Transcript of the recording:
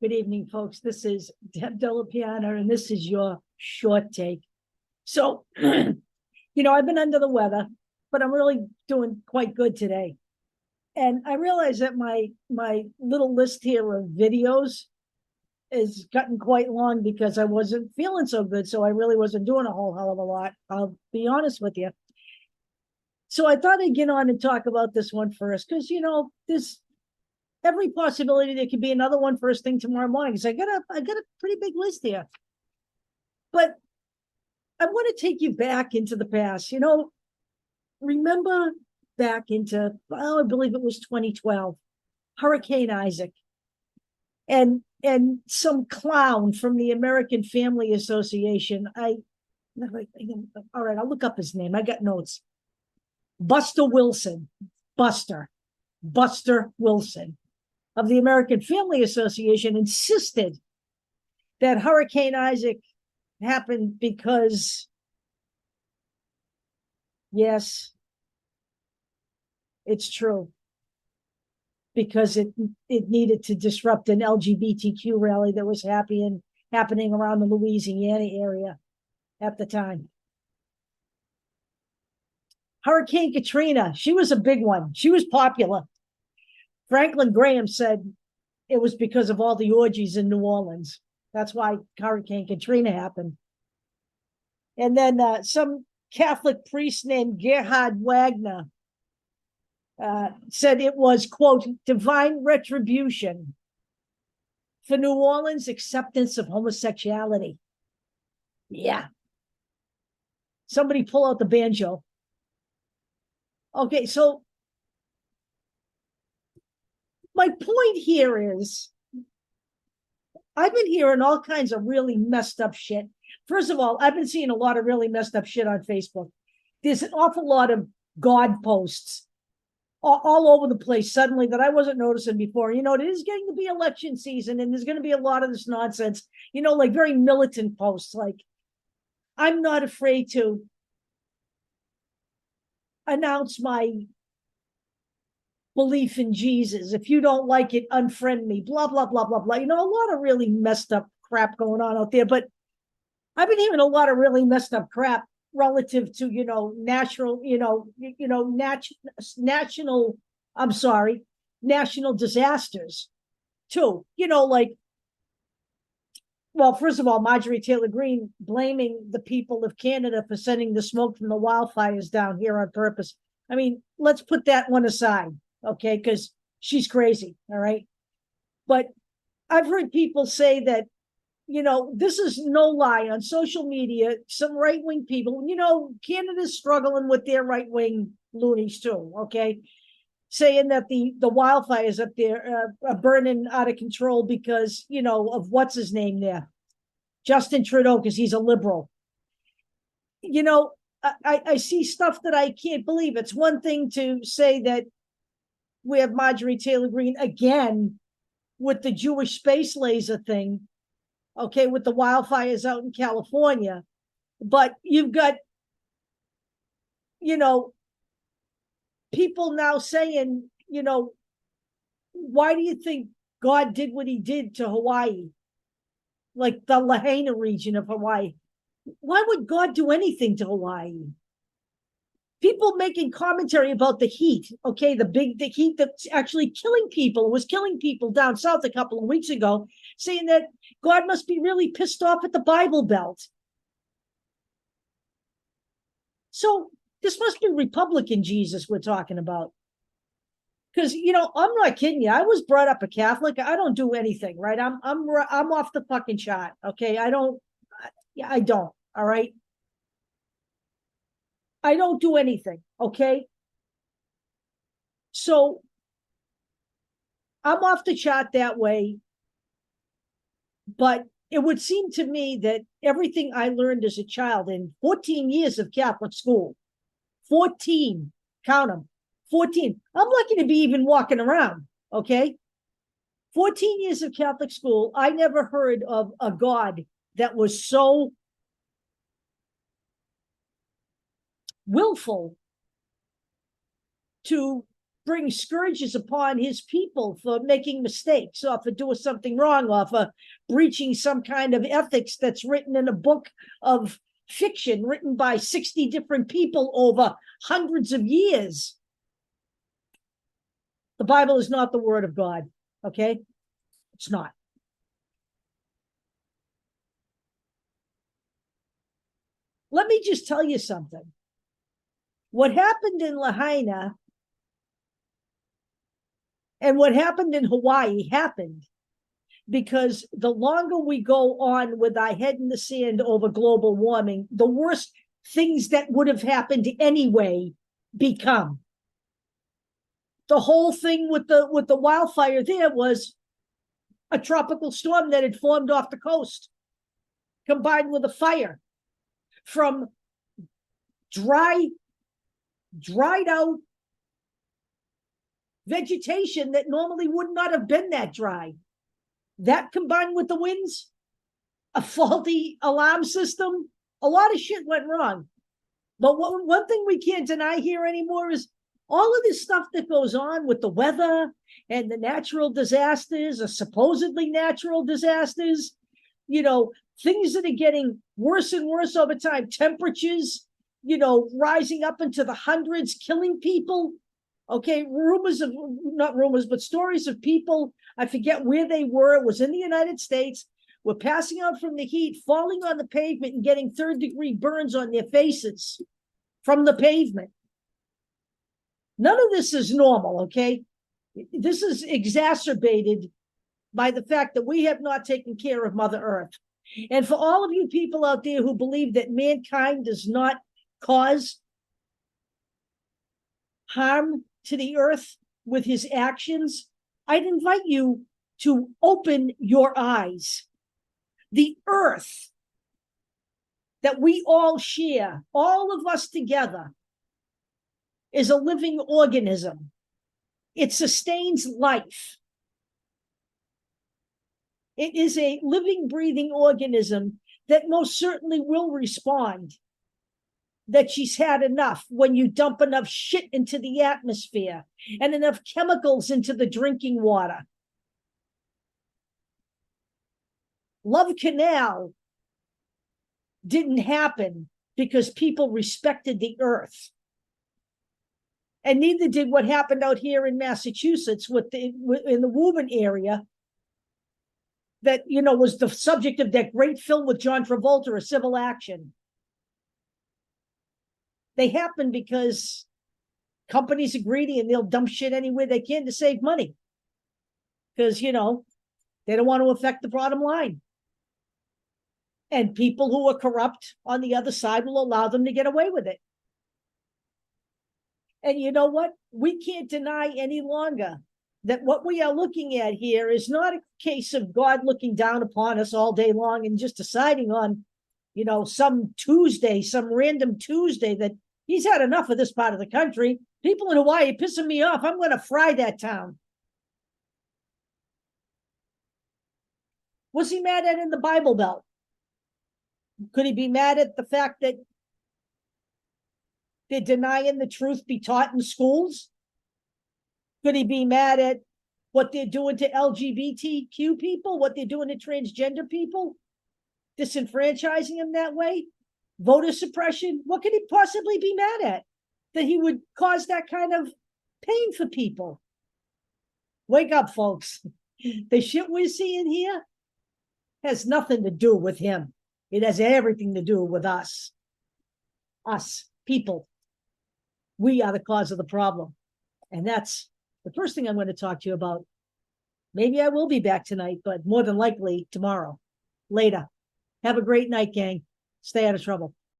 Good evening, folks. This is Deb Delapiana, and this is your short take. So, I've been under the weather, but I'm really doing quite good today. And I realize that my little list here of videos is gotten quite long because I wasn't feeling so good. So I really wasn't doing a whole hell of a lot. I'll be honest with you. So I thought I'd get on and talk about this one first, because there's every possibility there could be another one first thing tomorrow morning. Because I got a pretty big list here. But I want to take you back into the past. Remember back into, I believe it was 2012, Hurricane Isaac, and some clown from the American Family Association. All right, I'll look up his name. I got notes. Buster Wilson of the American Family Association insisted that Hurricane Isaac happened because, yes, it's true, because it needed to disrupt an LGBTQ rally that was happening around the Louisiana area at the time. Hurricane Katrina, she was a big one. She was popular. Franklin Graham said it was because of all the orgies in New Orleans. That's why Hurricane Katrina happened. And then some Catholic priest named Gerhard Wagner said it was, quote, divine retribution for New Orleans' acceptance of homosexuality. Yeah. Somebody pull out the banjo. Okay, so my point here is I've been hearing all kinds of really messed up shit. First of all, I've been seeing a lot of really messed up shit on Facebook. There's an awful lot of God posts all over the place suddenly that I wasn't noticing before. It is getting to be election season, and there's going to be a lot of this nonsense, like very militant posts, like, I'm not afraid to announce my belief in Jesus. If you don't like it, unfriend me, blah, blah, blah, blah, blah. A lot of really messed up crap going on out there. But I've been hearing a lot of really messed up crap relative to, national disasters too. Well, first of all, Marjorie Taylor Greene blaming the people of Canada for sending the smoke from the wildfires down here on purpose. I mean, let's put that one aside, okay? Because she's crazy, all right? But I've heard people say that, this is no lie on social media. Some right-wing people, Canada's struggling with their right-wing loonies too, okay? Saying that the wildfires up there are burning out of control because, of what's his name there, Justin Trudeau, because he's a liberal. I see stuff that I can't believe. It's one thing to say that we have Marjorie Taylor Greene again with the Jewish space laser thing, okay, with the wildfires out in California. But you've got, people now saying, why do you think God did what he did to Hawaii? Like the Lahaina region of Hawaii. Why would God do anything to Hawaii? People making commentary about the heat, okay, the heat that's actually killing people, was killing people down south a couple of weeks ago, saying that God must be really pissed off at the Bible Belt. So this must be Republican Jesus we're talking about. Because, I'm not kidding you. I was brought up a Catholic. I don't do anything, right? I'm off the fucking shot, okay? I don't, all right? I don't do anything, okay? So I'm off the chart that way. But it would seem to me that everything I learned as a child in 14 years of Catholic school, 14, count them, 14. I'm lucky to be even walking around, okay? 14 years of Catholic school, I never heard of a God that was so willful to bring scourges upon his people for making mistakes or for doing something wrong or for breaching some kind of ethics that's written in a book of fiction written by 60 different people over hundreds of years. The Bible is not the word of God, okay? It's not. Let me just tell you something. What happened in Lahaina and what happened in Hawaii happened because the longer we go on with our head in the sand over global warming, the worse things that would have happened anyway become. The whole thing with the wildfire there was a tropical storm that had formed off the coast, combined with a fire from dried out vegetation that normally would not have been that dry. That combined with the winds, a faulty alarm system, a lot of shit went wrong. But one thing we can't deny here anymore is all of this stuff that goes on with the weather and the natural disasters or supposedly natural disasters, things that are getting worse and worse over time, temperatures, rising up into the hundreds, killing people. Okay, not rumors, but stories of people, I forget where they were, it was in the United States, were passing out from the heat, falling on the pavement and getting third-degree burns on their faces from the pavement. None of this is normal, okay? This is exacerbated by the fact that we have not taken care of Mother Earth. And for all of you people out there who believe that mankind does not cause harm to the earth with his actions, I'd invite you to open your eyes. The earth that we all share, all of us together, is a living organism. It sustains life. It is a living, breathing organism that most certainly will respond that she's had enough when you dump enough shit into the atmosphere and enough chemicals into the drinking water. Love Canal didn't happen because people respected the earth. And neither did what happened out here in Massachusetts in the Woburn area that, was the subject of that great film with John Travolta, A Civil Action. They happen because companies are greedy and they'll dump shit anywhere they can to save money. Because, they don't want to affect the bottom line. And people who are corrupt on the other side will allow them to get away with it. And you know what? We can't deny any longer that what we are looking at here is not a case of God looking down upon us all day long and just deciding on, some random Tuesday that he's had enough of this part of the country. People in Hawaii are pissing me off. I'm going to fry that town. What's he mad at in the Bible Belt? Could he be mad at the fact that they're denying the truth be taught in schools? Could he be mad at what they're doing to LGBTQ people, what they're doing to transgender people, disenfranchising them that way? Voter suppression? What could he possibly be mad at? That he would cause that kind of pain for people. Wake up, folks. The shit we're seeing here has nothing to do with him. It has everything to do with us. Us, people. We are the cause of the problem. And that's the first thing I'm going to talk to you about. Maybe I will be back tonight, but more than likely tomorrow. Later. Have a great night, gang. Stay out of trouble.